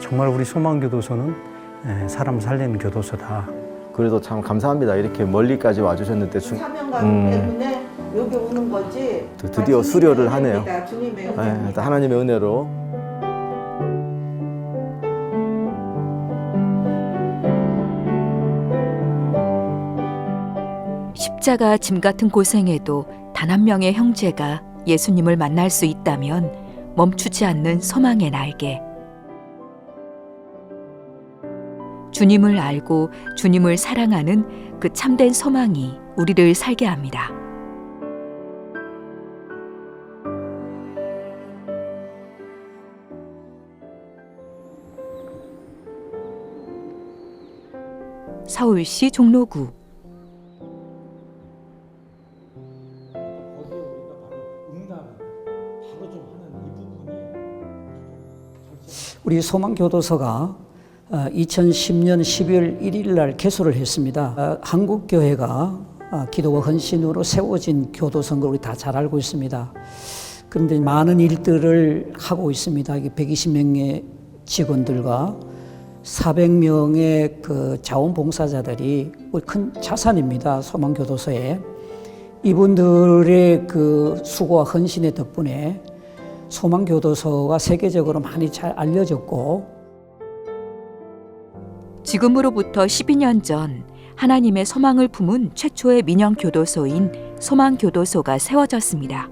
정말 우리 소망교도소는 사람 살리는 교도소다. 그래도 참 감사합니다. 이렇게 멀리까지 와주셨는데 사명감 때문에 여기 오는 거지. 드디어 수료를 하네요. 주님의 은혜입니다. 일단 하나님의 은혜로. 십자가 짐 같은 고생에도 단 한 명의 형제가 예수님을 만날 수 있다면 멈추지 않는 소망의 날개. 주님을 알고 주님을 사랑하는 그 참된 소망이 우리를 살게 합니다. 서울시 종로구. 우리 소망교도소가 2010년 12월 1일 날 개소를 했습니다. 한국교회가 기도와 헌신으로 세워진 교도소인 걸 우리 다 잘 알고 있습니다. 그런데 많은 일들을 하고 있습니다. 120명의 직원들과 400명의 그 자원봉사자들이 우리 큰 자산입니다. 소망교도소에. 이분들의 그 수고와 헌신의 덕분에 소망교도소가 세계적으로 많이 잘 알려졌고, 지금으로부터 12년 전 하나님의 소망을 품은 최초의 민영교도소인 소망교도소가 세워졌습니다.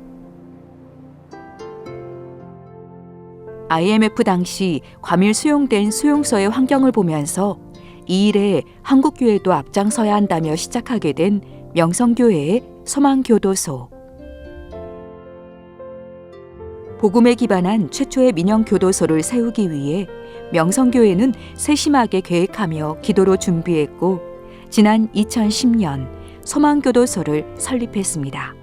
IMF 당시 과밀 수용된 수용소의 환경을 보면서 이 일에 한국교회도 앞장서야 한다며 시작하게 된 명성교회의 소망교도소. 복음에 기반한 최초의 민영교도소를 세우기 위해 명성교회는 세심하게 계획하며 기도로 준비했고, 지난 2010년 소망교도소를 설립했습니다.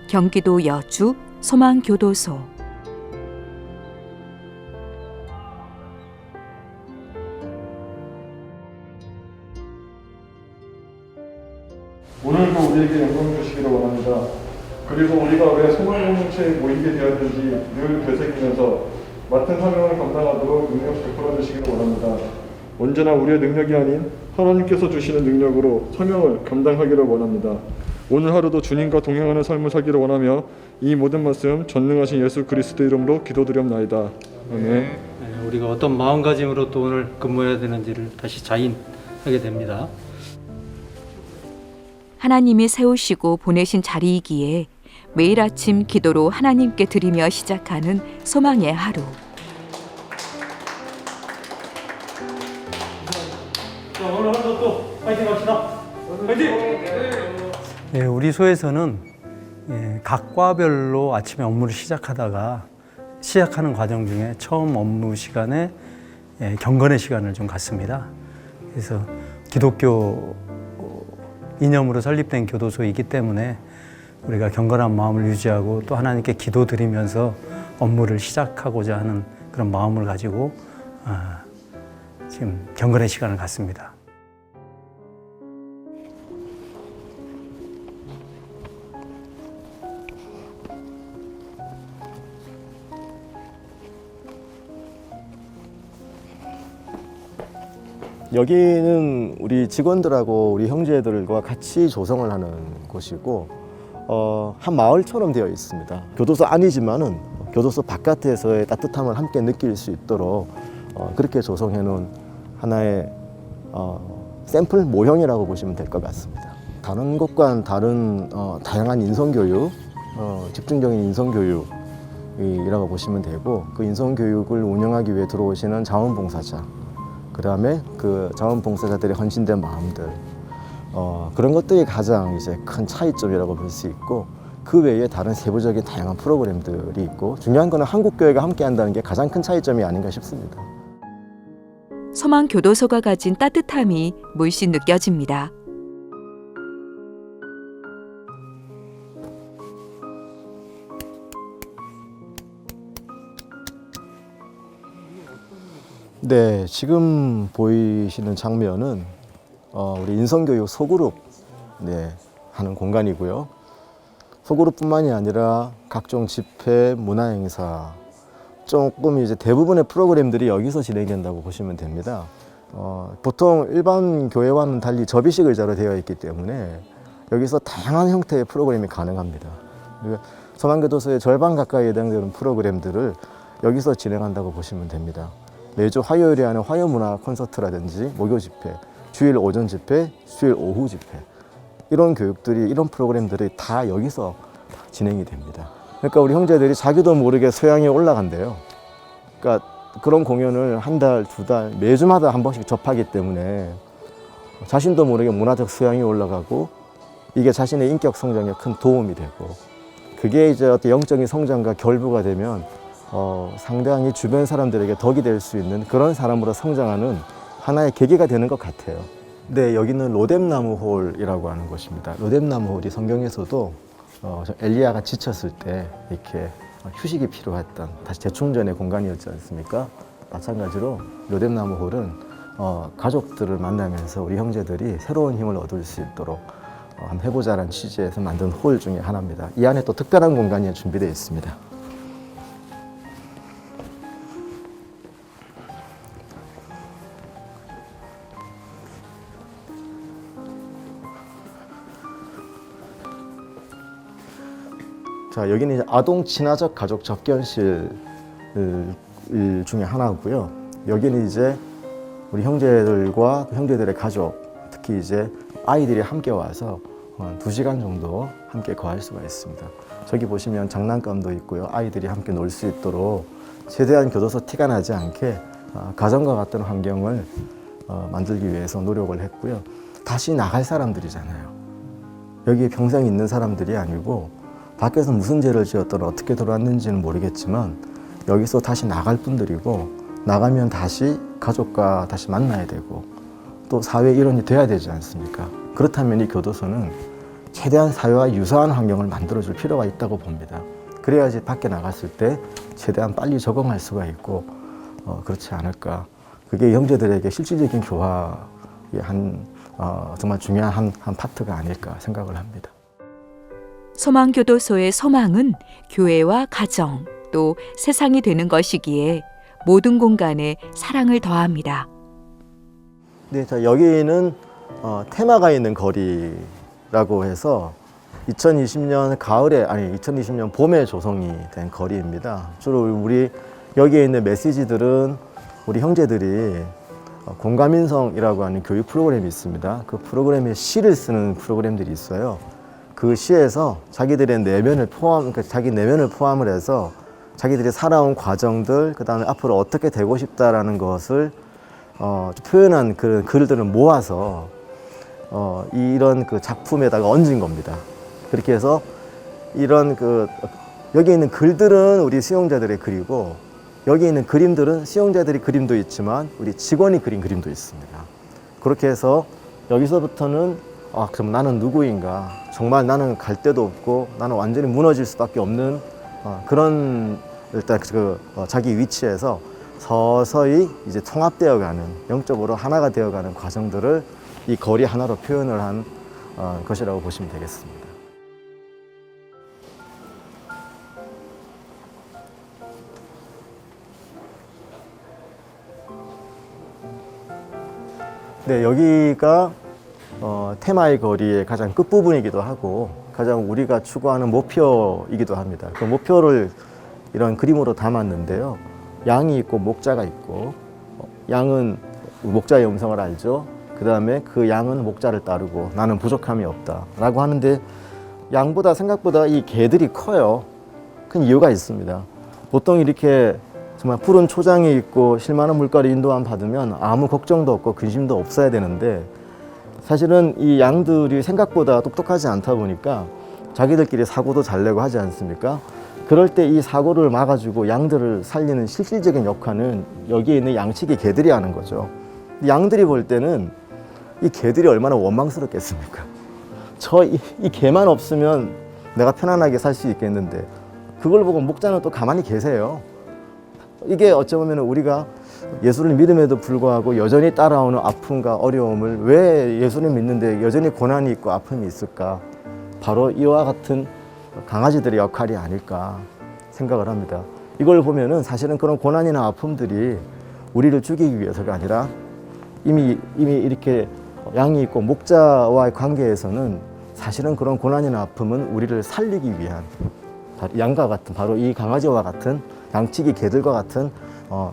경기도 여주 소망교도소. 오늘도 우리에게 영광 주시기를 원합니다. 그리고 우리가 왜 소망공동체에 모이게 되었는지 늘 되새기면서 맡은 사명을 감당하도록 능력 베풀어 주시기를 원합니다. 언제나 우리의 능력이 아닌 하나님께서 주시는 능력으로 사명을 감당하기를 원합니다. 오늘 하루도 주님과 동행하는 삶을 살기를 원하며 이 모든 말씀 전능하신 예수 그리스도 이름으로 기도드렸나이다. 아멘. 우리가 어떤 마음가짐으로 또 오늘 근무해야 되는지를 다시 자인하게 됩니다. 하나님이 세우시고 보내신 자리이기에 매일 아침 기도로 하나님께 드리며 시작하는 소망의 하루. 자, 오늘 하루도 또 파이팅 합시다. 파이팅! 우리 소에서는 각 과별로 아침에 업무를 시작하는 과정 중에 처음 업무 시간에 경건의 시간을 좀 갖습니다. 그래서 기독교 이념으로 설립된 교도소이기 때문에 우리가 경건한 마음을 유지하고 또 하나님께 기도드리면서 업무를 시작하고자 하는 그런 마음을 가지고 지금 경건의 시간을 갖습니다. 여기는 우리 직원들하고 우리 형제들과 같이 조성을 하는 곳이고 한 마을처럼 되어 있습니다. 교도소 아니지만은 교도소 바깥에서의 따뜻함을 함께 느낄 수 있도록 그렇게 조성해 놓은 하나의 샘플 모형이라고 보시면 될 것 같습니다. 다른 곳과는 다른 다양한 인성교육, 집중적인 인성교육이라고 보시면 되고, 그 인성교육을 운영하기 위해 들어오시는 자원봉사자, 그 다음에 그 자원봉사자들의 헌신된 마음들, 그런 것들이 가장 이제 큰 차이점이라고 볼 수 있고, 그 외에 다른 세부적인 다양한 프로그램들이 있고, 중요한 거는 한국교회가 함께 한다는 게 가장 큰 차이점이 아닌가 싶습니다. 소망교도소가 가진 따뜻함이 물씬 느껴집니다. 네, 지금 보이시는 장면은 우리 인성교육 소그룹 하는 공간이고요. 소그룹뿐만이 아니라 각종 집회, 문화행사, 조금 이제 대부분의 프로그램들이 여기서 진행된다고 보시면 됩니다. 보통 일반 교회와는 달리 접이식 의자로 되어 있기 때문에 여기서 다양한 형태의 프로그램이 가능합니다. 서만교도소의 절반 가까이 해당되는 프로그램들을 여기서 진행한다고 보시면 됩니다. 매주 화요일에 하는 화요문화 콘서트라든지 목요 집회, 주일 오전 집회, 주일 오후 집회, 이런 교육들이, 이런 프로그램들이 다 여기서 진행이 됩니다. 그러니까 우리 형제들이 자기도 모르게 소양이 올라간대요. 그러니까 그런 공연을 한 달, 두 달, 매주마다 한 번씩 접하기 때문에 자신도 모르게 문화적 수양이 올라가고 이게 자신의 인격 성장에 큰 도움이 되고, 그게 이제 어떤 영적인 성장과 결부가 되면 상당히 주변 사람들에게 덕이 될 수 있는 그런 사람으로 성장하는 하나의 계기가 되는 것 같아요. 네, 여기는 로뎀나무 홀이라고 하는 곳입니다. 로뎀나무 홀이 성경에서도 엘리야가 지쳤을 때 이렇게 휴식이 필요했던, 다시 재충전의 공간이었지 않습니까? 마찬가지로 로뎀나무 홀은 가족들을 만나면서 우리 형제들이 새로운 힘을 얻을 수 있도록 한번 해보자라는 취지에서 만든 홀 중에 하나입니다. 이 안에 또 특별한 공간이 준비되어 있습니다. 자, 여기는 이제 아동 친화적 가족 접견실 중에 하나고요. 여기는 이제 우리 형제들과 형제들의 가족, 특히 이제 아이들이 함께 와서 2시간 정도 함께 거할 수가 있습니다. 저기 보시면 장난감도 있고요. 아이들이 함께 놀 수 있도록 최대한 교도소 티가 나지 않게 가정과 같은 환경을 만들기 위해서 노력을 했고요. 다시 나갈 사람들이잖아요. 여기에 평생 있는 사람들이 아니고 밖에서 무슨 죄를 지었더라 어떻게 들어왔는지는 모르겠지만 여기서 다시 나갈 분들이고, 나가면 다시 가족과 다시 만나야 되고 또 사회 일원이 돼야 되지 않습니까? 그렇다면 이 교도소는 최대한 사회와 유사한 환경을 만들어줄 필요가 있다고 봅니다. 그래야지 밖에 나갔을 때 최대한 빨리 적응할 수가 있고 그렇지 않을까. 그게 형제들에게 실질적인 교화의 정말 중요한 한 파트가 아닐까 생각을 합니다. 소망교도소의 소망은 교회와 가정, 또 세상이 되는 것이기에 모든 공간에 사랑을 더합니다. 네, 자, 여기는 테마가 있는 거리라고 해서 2020년 가을에, 아니 2020년 봄에 조성이 된 거리입니다. 주로 우리 여기에 있는 메시지들은 우리 형제들이 공감인성이라고 하는 교육 프로그램이 있습니다. 그 프로그램에 시를 쓰는 프로그램들이 있어요. 그 시에서 자기들의 내면을 그러니까 자기 내면을 포함을 해서 자기들이 살아온 과정들, 그 다음에 앞으로 어떻게 되고 싶다라는 것을 표현한 그런 글들을 모아서 이런 그 작품에다가 얹은 겁니다. 그렇게 해서 이런 여기 있는 글들은 우리 수용자들의 글이고, 여기 있는 그림들은 수용자들의 그림도 있지만 우리 직원이 그린 그림도 있습니다. 그렇게 해서 여기서부터는 그럼 나는 누구인가? 정말 나는 갈 데도 없고 나는 완전히 무너질 수밖에 없는 그런 일단 자기 위치에서 서서히 이제 통합되어가는, 영적으로 하나가 되어가는 과정들을 이 거리 하나로 표현을 한 것이라고 보시면 되겠습니다. 네, 여기가 테마의 거리의 가장 끝부분이기도 하고 가장 우리가 추구하는 목표이기도 합니다. 그 목표를 이런 그림으로 담았는데요. 양이 있고 목자가 있고, 양은 목자의 음성을 알죠. 그 다음에 그 양은 목자를 따르고 나는 부족함이 없다 라고 하는데, 양보다 생각보다 이 개들이 커요. 큰 이유가 있습니다. 보통 이렇게 정말 푸른 초장이 있고 실만한 물가로 인도함 받으면 아무 걱정도 없고 근심도 없어야 되는데, 사실은 이 양들이 생각보다 똑똑하지 않다 보니까 자기들끼리 사고도 잘 내고 하지 않습니까? 그럴 때 이 사고를 막아주고 양들을 살리는 실질적인 역할은 여기에 있는 양치기 개들이 하는 거죠. 양들이 볼 때는 이 개들이 얼마나 원망스럽겠습니까? 이 개만 없으면 내가 편안하게 살 수 있겠는데, 그걸 보고 목자는 또 가만히 계세요. 이게 어쩌면 우리가 예수를 믿음에도 불구하고 여전히 따라오는 아픔과 어려움을, 왜 예수를 믿는데 여전히 고난이 있고 아픔이 있을까? 바로 이와 같은 강아지들의 역할이 아닐까 생각을 합니다. 이걸 보면은 사실은 그런 고난이나 아픔들이 우리를 죽이기 위해서가 아니라 이미 이렇게 양이 있고 목자와의 관계에서는 사실은 그런 고난이나 아픔은 우리를 살리기 위한 양과 같은 바로 이 강아지와 같은 양치기 개들과 같은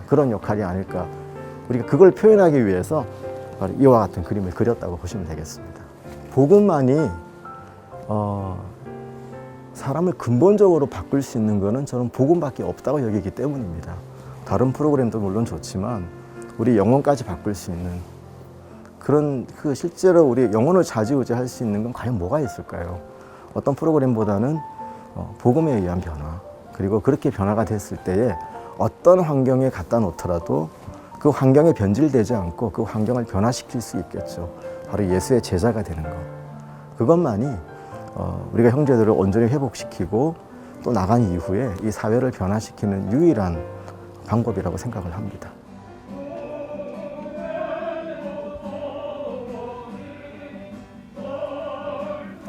그런 역할이 아닐까. 우리가 그걸 표현하기 위해서 바로 이와 같은 그림을 그렸다고 보시면 되겠습니다. 복음만이 사람을 근본적으로 바꿀 수 있는 것은 저는 복음밖에 없다고 여기기 때문입니다. 다른 프로그램도 물론 좋지만 우리 영혼까지 바꿀 수 있는 그런 실제로 우리 영혼을 좌지우지할 수 있는 건 과연 뭐가 있을까요? 어떤 프로그램보다는 복음에 의한 변화, 그리고 그렇게 변화가 됐을 때에 어떤 환경에 갖다 놓더라도 그 환경에 변질되지 않고 그 환경을 변화시킬 수 있겠죠. 바로 예수의 제자가 되는 것. 그것만이 우리가 형제들을 온전히 회복시키고 또 나간 이후에 이 사회를 변화시키는 유일한 방법이라고 생각을 합니다.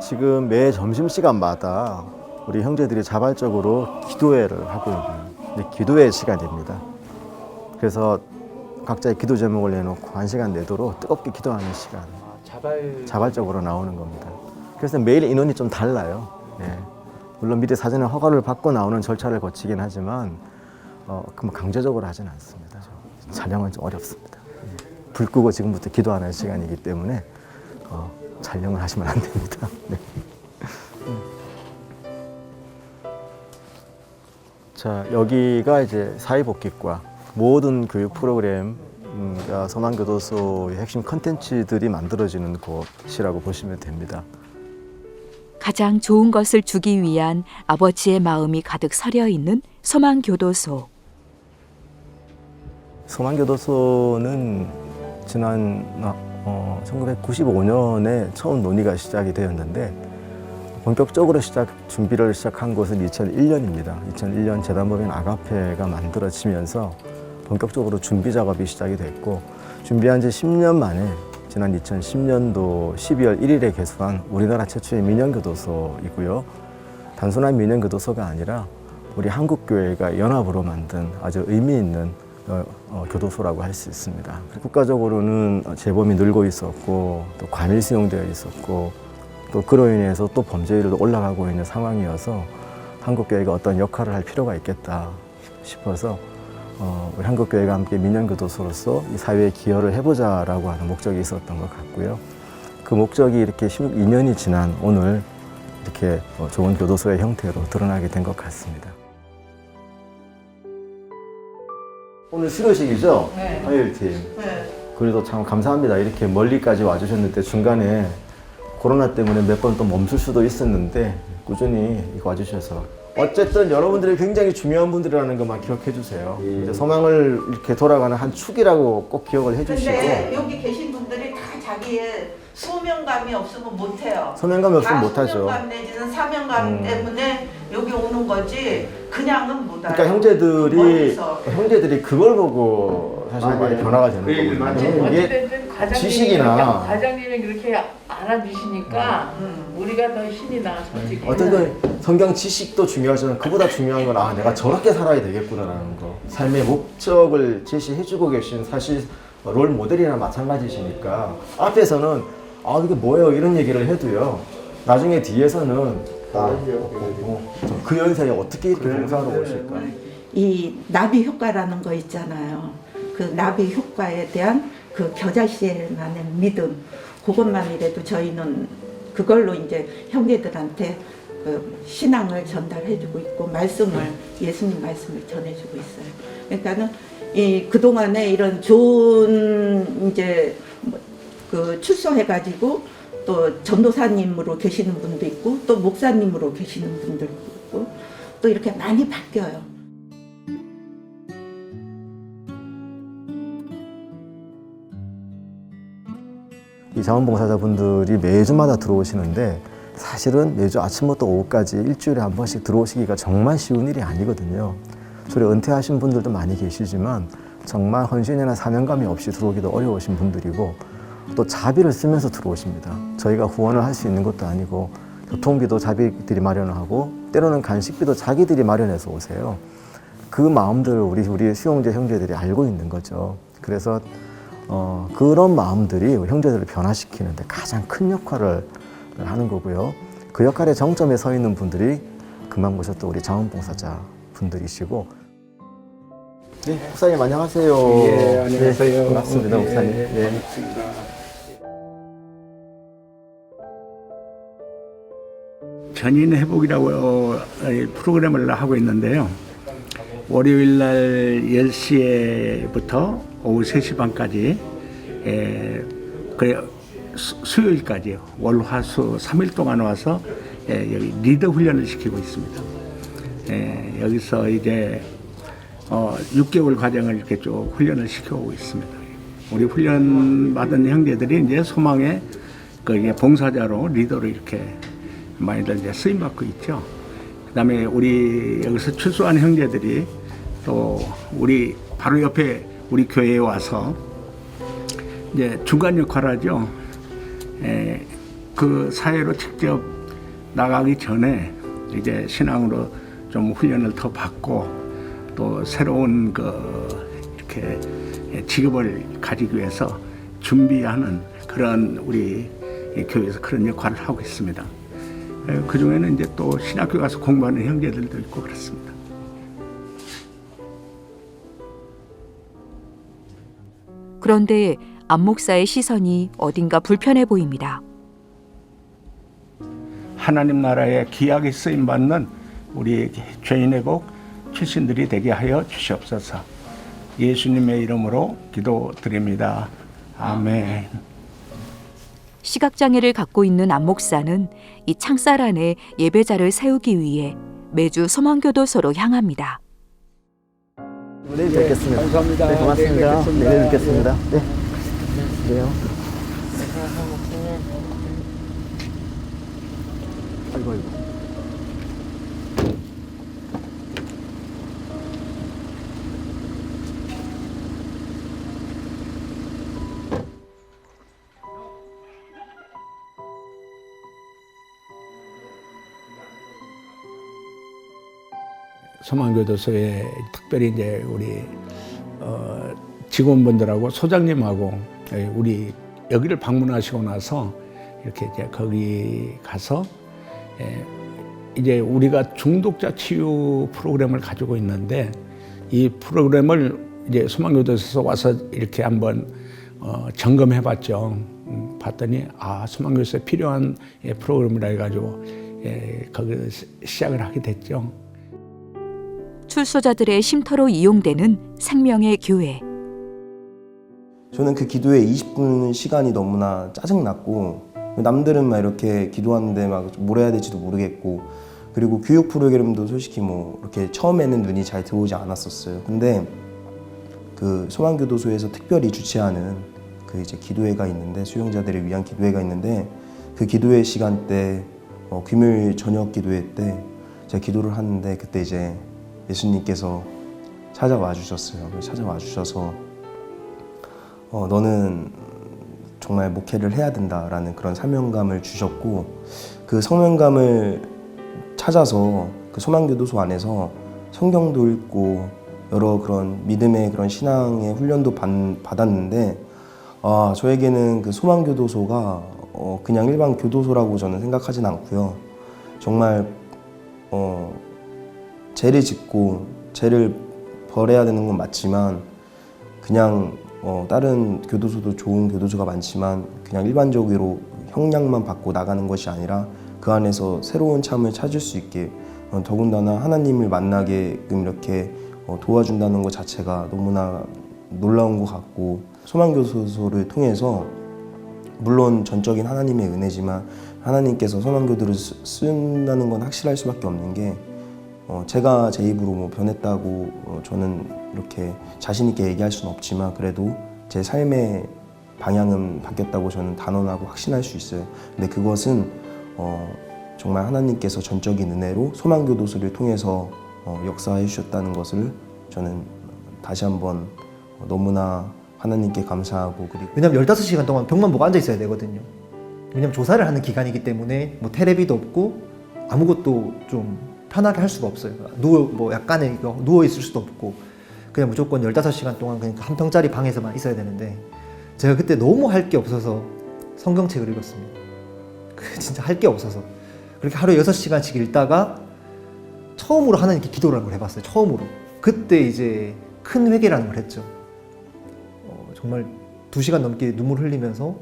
지금 매 점심시간마다 우리 형제들이 자발적으로 기도회를 하고 있는 기도회 시간입니다. 그래서 각자의 기도 제목을 내놓고 1시간 내도록 뜨겁게 기도하는 시간. 자발적으로 나오는 겁니다. 그래서 매일 인원이 좀 달라요. 예. 물론 미리 사전에 허가를 받고 나오는 절차를 거치긴 하지만 강제적으로 하지는 않습니다. 촬영은 좀 어렵습니다. 예. 불 끄고 지금부터 기도하는 시간이기 때문에 촬영을 하시면 안 됩니다. 네. 자, 여기가 이제 사회복귀과 모든 교육 프로그램 소망교도소의 핵심 컨텐츠들이 만들어지는 곳이라고 보시면 됩니다. 가장 좋은 것을 주기 위한 아버지의 마음이 가득 서려 있는 소망교도소. 소망교도소는 지난 1995년에 처음 논의가 시작이 되었는데 본격적으로 준비를 시작한 것은 2001년입니다. 2001년 재단법인 아가페가 만들어지면서 본격적으로 준비 작업이 시작이 됐고 준비한 지 10년 만에 지난 2010년도 12월 1일에 개소한 우리나라 최초의 민영교도소이고요. 단순한 민영교도소가 아니라 우리 한국교회가 연합으로 만든 아주 의미 있는 교도소라고 할 수 있습니다. 국가적으로는 재범이 늘고 있었고 또 과밀 수용되어 있었고 또 그로 인해서 또 범죄율도 올라가고 있는 상황이어서 한국교회가 어떤 역할을 할 필요가 있겠다 싶어서 우리 한국교회가 함께 민영교도소로서 이 사회에 기여를 해보자라고 하는 목적이 있었던 것 같고요. 그 목적이 이렇게 12년이 지난 오늘 이렇게 좋은 교도소의 형태로 드러나게 된 것 같습니다. 오늘 수료식이죠? 네. 화요일팀. 네. 그래도 참 감사합니다. 이렇게 멀리까지 와주셨는데 중간에 코로나 때문에 몇 번 또 멈출 수도 있었는데 꾸준히 와주셔서 어쨌든 여러분들이 굉장히 중요한 분들이라는 것만 기억해 주세요. 이제 소망을 이렇게 돌아가는 한 축이라고 꼭 기억을 해주시고. 근데 여기 계신 분들이 다 자기의 소명감이 없으면 못해요. 소명감이 없으면 못하죠. 소명감 내지는 사명감 때문에 여기 오는 거지 그냥은 못 와요. 그러니까 멀리서. 형제들이 그걸 보고 사실 많이 변화가 되는 거거든요. 이게 지식이나 과장님이 그렇게 알아주시니까 우리가 더 힘이 나 솔직히. 어쨌든 성경 지식도 중요하지만 그보다 중요한 건 내가 저렇게 살아야 되겠구나라는 거. 삶의 목적을 제시해주고 계신 사실 롤 모델이나 마찬가지시니까 앞에서는 이게 뭐예요 이런 얘기를 해도요. 나중에 뒤에서는 그 연세에 어떻게 이렇게 봉사하러 오실까? 이 나비 효과라는 거 있잖아요. 그 나비 효과에 대한 그 겨자씨만의 믿음, 그것만이라도 저희는 그걸로 이제 형제들한테 그 신앙을 전달해주고 있고 말씀을 예수님 말씀을 전해주고 있어요. 그러니까는 이 그동안에 이런 좋은 이제 그 출소해가지고 또 전도사님으로 계시는 분도 있고 또 목사님으로 계시는 분들도 있고 또 이렇게 많이 바뀌어요. 이 자원봉사자분들이 매주마다 들어오시는데 사실은 매주 아침부터 오후까지 일주일에 한 번씩 들어오시기가 정말 쉬운 일이 아니거든요. 저희 은퇴하신 분들도 많이 계시지만 정말 헌신이나 사명감이 없이 들어오기도 어려우신 분들이고 또 자비를 쓰면서 들어오십니다. 저희가 후원을 할 수 있는 것도 아니고 교통비도 자비들이 마련을 하고 때로는 간식비도 자기들이 마련해서 오세요. 그 마음들을 우리 수용자 형제들이 알고 있는 거죠. 그래서 그런 마음들이 형제들을 변화시키는데 가장 큰 역할을 하는 거고요. 그 역할의 정점에 서 있는 분들이 금방 보셨던 우리 자원봉사자 분들이시고. 네, 목사님 안녕하세요. 예, 안녕하세요. 네, 반갑습니다, 예, 목사님. 네. 반갑습니다. 전인 회복이라고 프로그램을 하고 있는데요. 월요일 날 10시부터 오후 3시 반까지 수요일까지요. 월, 화, 수 3일 동안 와서 여기 리더 훈련을 시키고 있습니다. 여기서 이제 6개월 과정을 이렇게 쭉 훈련을 시켜오고 있습니다. 우리 훈련 받은 형제들이 이제 소망의 그 봉사자로 리더로 이렇게 많이들 이제 쓰임 받고 있죠. 그다음에 우리 여기서 출소한 형제들이 또 우리 바로 옆에 우리 교회에 와서 이제 중간 역할을 하죠. 그 사회로 직접 나가기 전에 이제 신앙으로 좀 훈련을 더 받고 또 새로운 이렇게 직업을 가지기 위해서 준비하는 그런 우리 교회에서 그런 역할을 하고 있습니다. 그 중에는 이제 또 신학교 가서 공부하는 형제들도 있고 그렇습니다. 그런데 안 목사의 시선이 어딘가 불편해 보입니다. 하나님 나라에 귀하게 쓰임 받는 우리 죄인의 복 출신들이 되게 하여 주시옵소서. 예수님의 이름으로 기도드립니다. 아멘. 시각장애를 갖고 있는 안 목사는 이 창살 안에 예배자를 세우기 위해 매주 소망교도소로 향합니다. 내일 뵙겠습니다. 감사합니다. 네, 고맙습니다. 내일 뵙겠습니다. 네. 그래요. 아이고, 아이고. 소망교도소에 특별히 이제 우리 직원분들하고 소장님하고 우리 여기를 방문하시고 나서 이렇게 이제 거기 가서 이제 우리가 중독자 치유 프로그램을 가지고 있는데 이 프로그램을 이제 소망교도소에서 와서 이렇게 한번 점검해봤죠. 봤더니 소망교도소에 필요한 프로그램이라 해가지고 거기서 시작을 하게 됐죠. 출소자들의 쉼터로 이용되는 생명의 교회. 저는 그 기도에 20분 시간이 너무나 짜증났고, 남들은 막 이렇게 기도하는데 막 뭘 해야 될지도 모르겠고, 그리고 교육 프로그램도 솔직히 뭐 이렇게 처음에는 눈이 잘 들어오지 않았었어요. 근데 그 소망교도소에서 특별히 주최하는 그 이제 기도회가 있는데, 수용자들을 위한 기도회가 있는데, 그 기도회 시간 때 금요일 저녁 기도회 때 제가 기도를 하는데, 그때 이제 예수님께서 찾아와 주셨어요. 찾아와 주셔서 너는 정말 목회를 해야 된다라는 그런 사명감을 주셨고, 그 사명감을 찾아서 그 소망교도소 안에서 성경도 읽고 여러 그런 믿음의 그런 신앙의 훈련도 받았는데, 저에게는 그 소망교도소가 그냥 일반 교도소라고 저는 생각하진 않고요. 정말 죄를 짓고 죄를 벌여야 되는 건 맞지만, 그냥 다른 교도소도 좋은 교도소가 많지만 그냥 일반적으로 형량만 받고 나가는 것이 아니라 그 안에서 새로운 참을 찾을 수 있게, 더군다나 하나님을 만나게끔 이렇게 도와준다는 것 자체가 너무나 놀라운 것 같고, 소망교도소를 통해서 물론 전적인 하나님의 은혜지만 하나님께서 소망교도를 쓴다는 건 확실할 수밖에 없는 게, 제가 제 입으로 뭐 변했다고 저는 이렇게 자신 있게 얘기할 수는 없지만, 그래도 제 삶의 방향은 바뀌었다고 저는 단언하고 확신할 수 있어요. 근데 그것은 정말 하나님께서 전적인 은혜로 소망교도소를 통해서 역사해 주셨다는 것을 저는 다시 한번 너무나 하나님께 감사하고, 그리고 왜냐면 15시간 동안 벽만 보고 앉아 있어야 되거든요. 왜냐면 조사를 하는 기간이기 때문에 뭐 테레비도 없고 아무것도 좀 편하게 할 수가 없어요. 뭐 약간의 누워 있을 수도 없고 그냥 무조건 15시간 동안 그냥 한 평짜리 방에서만 있어야 되는데 제가 그때 너무 할 게 없어서 성경책을 읽었습니다. 진짜 할 게 없어서 그렇게 하루에 6시간씩 읽다가 처음으로 하나님께 기도라는 걸 해봤어요. 처음으로. 그때 이제 큰 회개라는 걸 했죠. 정말 2시간 넘게 눈물 흘리면서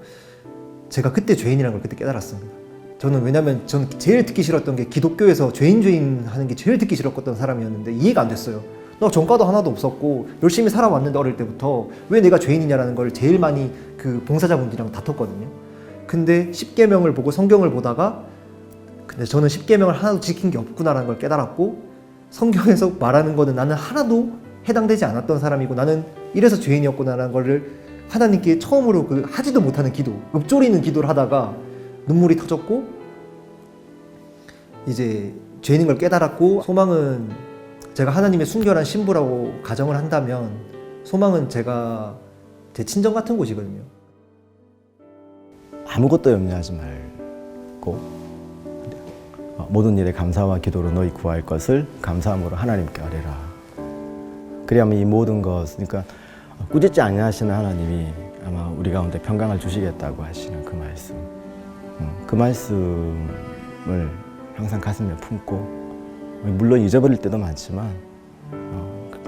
제가 그때 죄인이라는 걸 그때 깨달았습니다. 저는 왜냐면 저는 제일 듣기 싫었던 게 기독교에서 죄인 하는 게 제일 듣기 싫었던 사람이었는데 이해가 안 됐어요. 나 전과도 하나도 없었고 열심히 살아왔는데 어릴 때부터 왜 내가 죄인이냐라는 걸 제일 많이 그 봉사자분들이랑 다퉜거든요. 근데 10계명을 보고 성경을 보다가 근데 저는 10계명을 하나도 지킨 게 없구나라는 걸 깨달았고 성경에서 말하는 거는 나는 하나도 해당되지 않았던 사람이고 나는 이래서 죄인이었구나라는 거를 하나님께 처음으로 그 하지도 못하는 기도, 읊조리는 기도를 하다가 눈물이 터졌고 이제 죄인인 걸 깨달았고 소망은 제가 하나님의 순결한 신부라고 가정을 한다면 소망은 제가 제 친정 같은 곳이거든요. 아무것도 염려하지 말고 모든 일에 감사와 기도로 너희 구할 것을 감사함으로 하나님께 아뢰라. 그리하면 이 모든 것, 그러니까 꾸짖지 아니하시는 하나님이 아마 우리 가운데 평강을 주시겠다고 하시는 그 말씀. 그 말씀을 항상 가슴에 품고 물론 잊어버릴 때도 많지만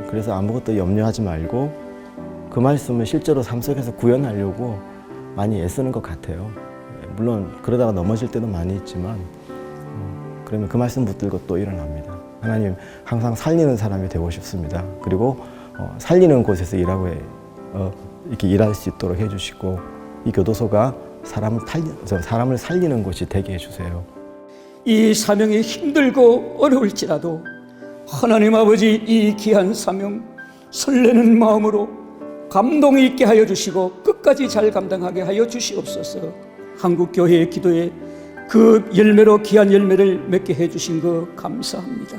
그래서 아무것도 염려하지 말고 그 말씀을 실제로 삶 속에서 구현하려고 많이 애쓰는 것 같아요. 물론 그러다가 넘어질 때도 많이 있지만 그러면 그 말씀 붙들고 또 일어납니다. 하나님 항상 살리는 사람이 되고 싶습니다. 그리고 살리는 곳에서 이렇게 일할 수 있도록 해주시고 이 교도소가 사람을 살리는 곳이 되게 해주세요. 이 사명이 힘들고 어려울지라도 하나님 아버지 이 귀한 사명 설레는 마음으로 감동 있게 하여 주시고 끝까지 잘 감당하게 하여 주시옵소서. 한국교회의 기도에 그 열매로 귀한 열매를 맺게 해주신 거 감사합니다.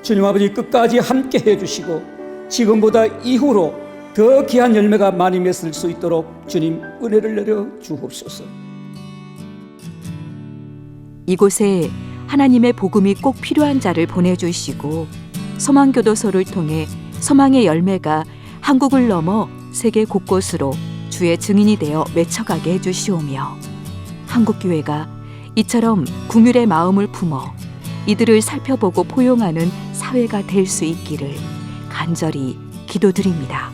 주님 아버지 끝까지 함께 해주시고 지금보다 이후로 더 귀한 열매가 많이 맺을 수 있도록 주님 은혜를 내려 주옵소서. 이곳에 하나님의 복음이 꼭 필요한 자를 보내주시고 소망교도소를 통해 소망의 열매가 한국을 넘어 세계 곳곳으로 주의 증인이 되어 맺혀가게 해주시오며 한국교회가 이처럼 긍휼의 마음을 품어 이들을 살펴보고 포용하는 사회가 될 수 있기를 간절히 기도드립니다.